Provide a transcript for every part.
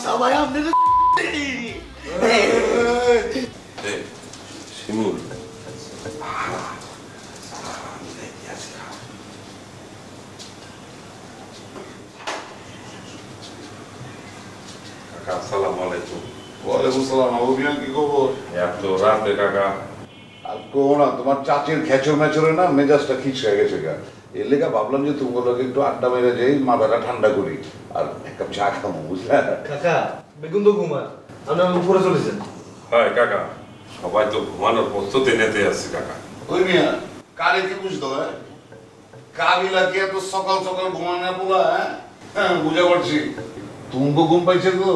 সবাই আমাদের শিমুল কাকা আসসালামু আলাইকুম। ওয়ালাইকুম সালাম। আবু বিয়ান কি খবর? এত রাতে কাকা? আর কোন না, তোমার চাচির খেচর মেচরে না মেজাজটা খিচড়ে গেছে গা। এর লেগে ভাবলাম যে তোমাগুলোকে একটু আড্ডা মেরে যাই, মাথাটা ঠান্ডা করি আর এক কাপ চা খাবো, বুঝলে? কাকা বেগুন তো ঘুমার, আমরা উপরে চলেছেন। হয় কাকা, সবাই তো ঘুমানোর প্রস্তুতি নিতে আসছে কাকা। ওই মিয়া কারে কি বুঝতো? কাবিলা কি এত সকাল সকাল ঘুমানো পোলা? হ্যাঁ বুঝে পারছি, তুমকো ঘুম পাইছে তো।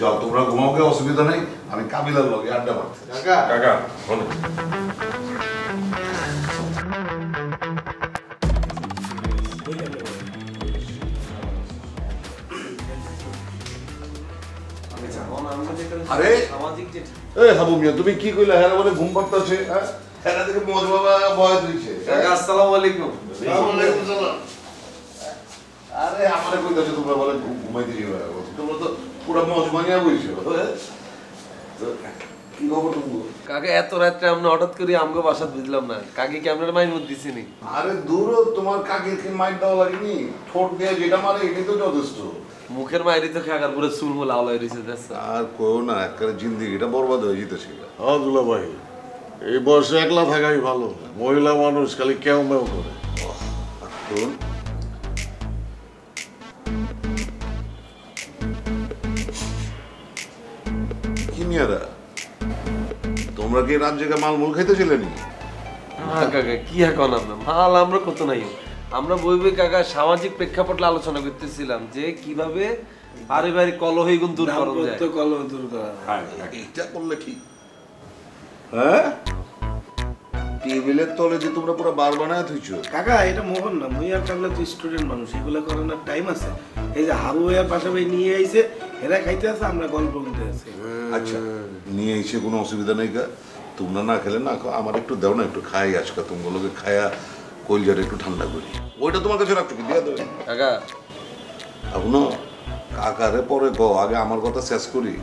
যাও তোমরা ঘুমাওকে, অসুবিধা নেই, আমি কাবিলার লগে আড্ডা মারছি। কাকা কাকা শোনেন, আরে এই হাবু মিয়া তুমি কি কইলা? হ্যাঁ বলে ঘুম পাড়তাছে। হ্যাঁ এরা থেকে মজ বাবা বয়স হইছে। কাকা আসসালামু আলাইকুম। ওয়ালাইকুম সালাম। আরে আমারে কইতাছে তোমরা বলে ঘুমাইতে যাবে, তোমরা তো পুরো মজ ভাঙিয়া বইছো। কি খবর তুমি? কাকা এত রাত্রে আমরা হঠাৎ করে আমগো বাসাত বুঝলাম না, কাকি কি আপনার মাইর মধ্যে দিছিনি? আরে দূর, তোমার কাকির কি মাইর দেওয়া লাগেনি? ঠোঁট দিয়ে যেটা মারে এটাই তো যথেষ্ট। মুখের মাইরি তো কাকার পুরো চুল মুল আওলাই রইছে দেখছ। আর কইও না, একবারে জিন্দেগিটা বরবাদ হয়ে যেতেছে। হ্যাঁ দুলা ভাই, এই বয়সে একলা থাকাই ভালো। মহিলা মানুষ খালি কেউ মেউ করে। শুন, কি মিয়ারা তোমরা কি রাত জেগে মালমূল খাইতেছিলে নি? হ্যাঁ কাকা কি এখন আপনার মাল আমরা কত নাই, আমরা বই বই কাকা সামাজিক প্রেক্ষাপটে আলোচনা করতেছিলাম যে কিভাবে পারিবারিক কলহীগুণ দূর করা যায়। কলহ দূর করা। হ্যাঁ এটা করলে ঠিক। হ্যাঁ টেবিলের তলে যে তোমরা পুরো বার বানায় থইছো। কাকা এটা মোহন না, মুই আর কাবলা তো স্টুডেন্ট মানুষ, এগুলো করানোর টাইম আছে। এই যে হাবু ভাইয়ার পাশাপাশি নিয়ে আইছে, এরা খাইতে আছে, আমরা গল্প করতে আছি। আচ্ছা নিয়ে এসে কোনো অসুবিধা নেই গা, তোমরা না খেলে না আমার একটু দাও না, একটু খাই আজকে তোমাগুলোকে খায়া কলজাটা একটু ঠান্ডা করি। ওইটা তোমার কাছে রাখছো কি দিয়া দেবে কাকা? এখনো কাকারে পরে গো, আগে আমার কথা শেষ করি।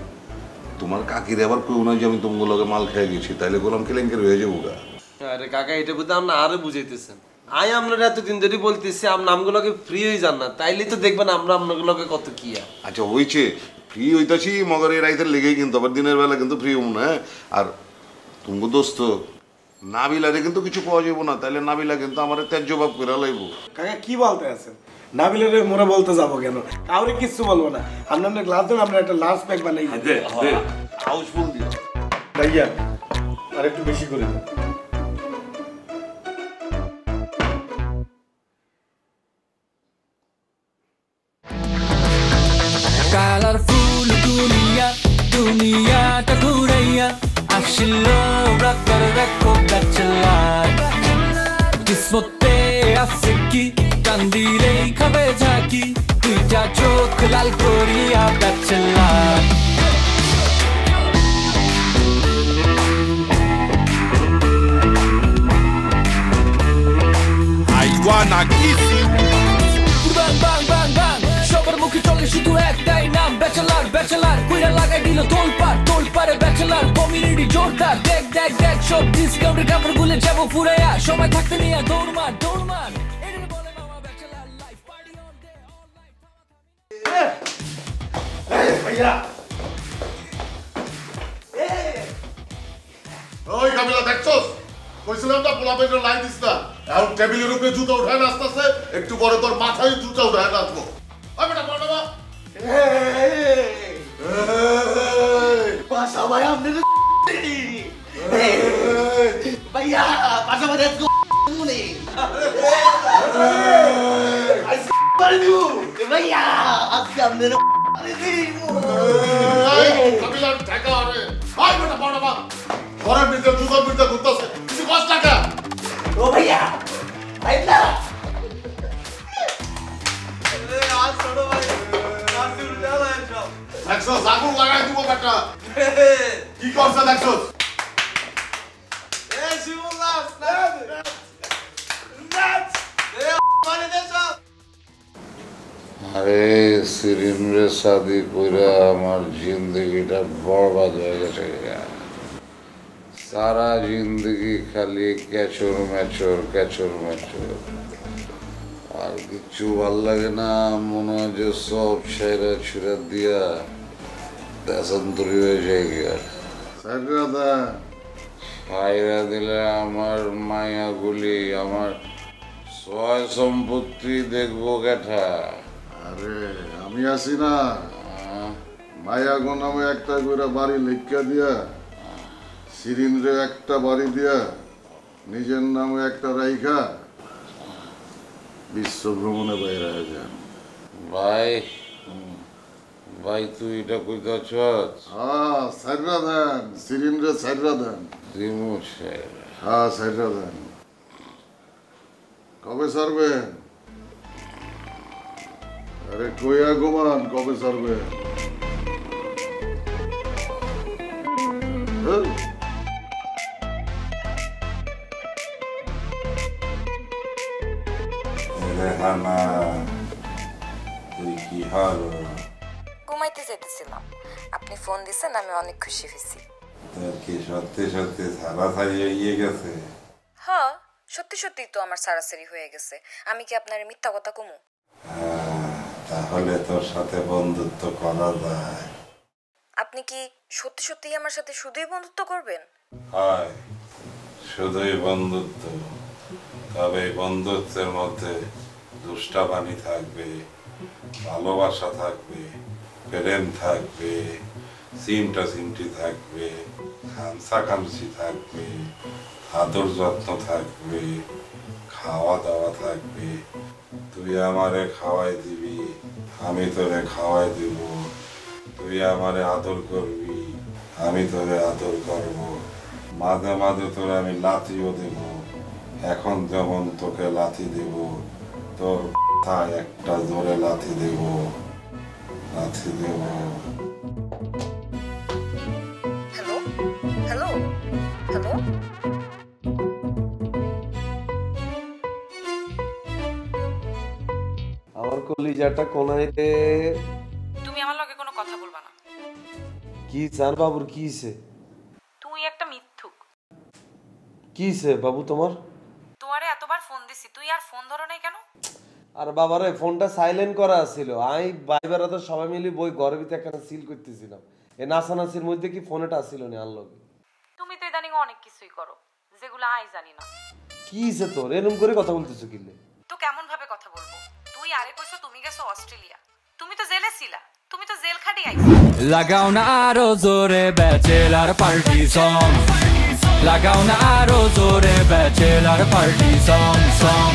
তোমার কাকিরে আবার কেউ না যে আমি তোমাগুলোকে মাল খেয়ে গেছি, তাইলে গোলাম কেলেঙ্কের হয়ে যাবো গা। আরে কাকা এটা বুঝতে আমরা আরো বুঝাইতেছেন। আই আমরা এতদিন ধরে বলতেছি আমরা আমগুলোকে ফ্রি হয়ে যান না, তাইলেই তো দেখবেন আমরা আমগুলোকে কত কি। আচ্ছা হইছে ফ্রি হইতাছি, মগর এই রাইতের লেগেই কিন্তু আবার দিনের বেলা কিন্তু ফ্রি হবো না। আর তুমি দোস্ত নাবিলারে কিন্তু কিছু পাওয়া যাবো না, তাইলে নাবিলা কিন্তু আমার তেজ জবাব করে লাইবো। কাকা কি বলতে আছেন? নাবিলারে মোরা বলতে যাবো কেন? কাউরে কিচ্ছু বলবো না। আমরা গ্লাস দেন, আমরা একটা লার্জ প্যাক বানাই হাউসফুল দিও ভাইয়া, আর একটু বেশি করে দেন। কালারফুল দুনিয়া, দুনিয়াটা ঘুরাইয়া আসিল রাতের দেখো ব্যাচেলার। কিসমতে আছে কি কান্দিলেই খাবে ঝাঁকি, দুইটা চোখ লাল করিয়া bachelor. I wanna kiss you. বাং বাং বাং বাং সবার মুখে চলে শুধু একটাই নাম, ব্যাচেলার ব্যাচেলার। কইরা লাগাই দিল তোলপাড়ে ব্যাচেলার। কমিউনিটি জোরদার, দেখ দেখ দেখ সব ডিসকাউন্টের কাপড় গুলে যাবো ফুরাইয়া। সময় থাকতে নিয়ে দৌড়মার দৌড়মার, এটাকে বলে মামা bachelor life. Party on day all night. ভাইয়া ওই কাবিলা দেখছস? কইছিলাম না পোলাপের লাইন দিস না। এখন টেবিলের উপরে জুতো উঠায় না, আস্তে আস্তে একটু পরে তোর মাথায় জুতো উঠায় নাচবো। ওই বেটা পড়া সবাই আমাদের ভাইয়া পাশাপাশি ভাইয়া আজকে আমাদের কাবিলার ঠেকা আরে। ওই বেটা পড়া ঘরের ভিতরে জুতোর ভিতরে ঘুরতেছে, কিছু কষ্ট টাকা। ও ভাইয়া ভাই না দেখছস আগুন লাগাই দিব বেটা। কি করছে দেখছস? আরে সিরিমরে শাদি কইরা আমার জিন্দগিটা বরবাদ হয়ে গেছে। সারা জিন্দগি খালি ক্যাচর ম্যাচর ক্যাচর ম্যাচর, আর কিচ্ছু ভাল লাগে না। মনে হয় যে সব ছেড়া ছুড়া দিয়া দেশান্তরি হয়ে যায় গিয়া। ছাইরা দিলে আমার মায়াগুলি, আমার সয় সম্পত্তি দেখবো কেঠা? আরে আমি আছি না, মায়াগো নামে একটা করে বাড়ি লিখা দিয়া, সিরিন্দ্রে একটা বাড়ি দিয়া, নিজের নামে একটা রাইখা বিশ্ব ভ্রমণে বাইরে হয়ে যান। ভাই ভাই তুই এটা কইতাছ? হ্যাঁ সাইরা দেন, সিরিন্দ্রে সাইরা দেন। দিমু ছেড়া। হ্যাঁ সাইরা দেন। কবে সারবেন? আরে কইয়া ঘুমান, কবে সারবেন? রেহানা, তুই কি হাল? ঘুমাইতে যেতেছিলাম, আপনি ফোন দিছেন, আমি অনেক খুশি হয়েছি। তোর কি সত্যি সত্যি ছাড়াছাড়ি হয়ে গেছে? হ্যাঁ সত্যি সত্যি তো আমার সারাসারি হয়ে গেছে। আমি কি আপনার মিথ্যা কথা কমু? তাহলে তোর সাথে বন্ধুত্ব করা যায়। আপনি কি সত্যি সত্যি আমার সাথে শুধুই বন্ধুত্ব করবেন? হয় শুধুই বন্ধুত্ব, তবে বন্ধুত্বের মধ্যে দুষ্টাবানি থাকবে, ভালোবাসা থাকবে, প্রেম থাকবে, সিমটা সিমটি থাকবে, খামসা খামসি থাকবে, আদর যত্ন থাকবে, খাওয়া দাওয়া থাকবে। তুই আমারে খাওয়াই দিবি, আমি তোরে খাওয়াই দিব। তুই আমারে আদর করবি, আমি তোরে আদর করব। মাঝে মাঝে তোরে আমি লাথিও দেব। এখন যেমন তোকে লাথি দেব, তোর কথায় একটা জোরে লাথি দেব, লাথি দেব। হ্যালো হ্যালো হ্যালো, আমার কলিজাটা কোনাইতে। তুমি আমার লগে কোনো কথা বলবা না। কি চান বাবুর? কি হইছে? তুই একটা মিথ্যুক। কি হইছে বাবু তোমার? তোমারে এতবার ফোন দিছি, তুই আর ফোন ধরো নাই কেন? আর বাবারে ফোনটা সাইলেন্ট করা ছিল। আমি বাইবেরা তো সবাই মিলে বই ঘরের ভিতরে একটা সিল করতেছিলাম। এই নাচানাচির মধ্যে কি ফোনটা আসছিল না আনলগ? তুমি তো ইদানিং অনেক কিছুই করো যেগুলো আই জানি না। কি হইছে তোর? এরকম করে কথা বলতেছো কিলে? তো কেমন ভাবে কথা বলবো? তুই আরে কইছো তুমি গেছো অস্ট্রেলিয়া, তুমি তো জেলে ছিলা, তুমি তো জেল খাটি আইছো। লাগাও না আরো জোরে ব্যাচেলার পার্টি সং, লাগাও না আরো জোরে ব্যাচেলার পার্টি সং সং।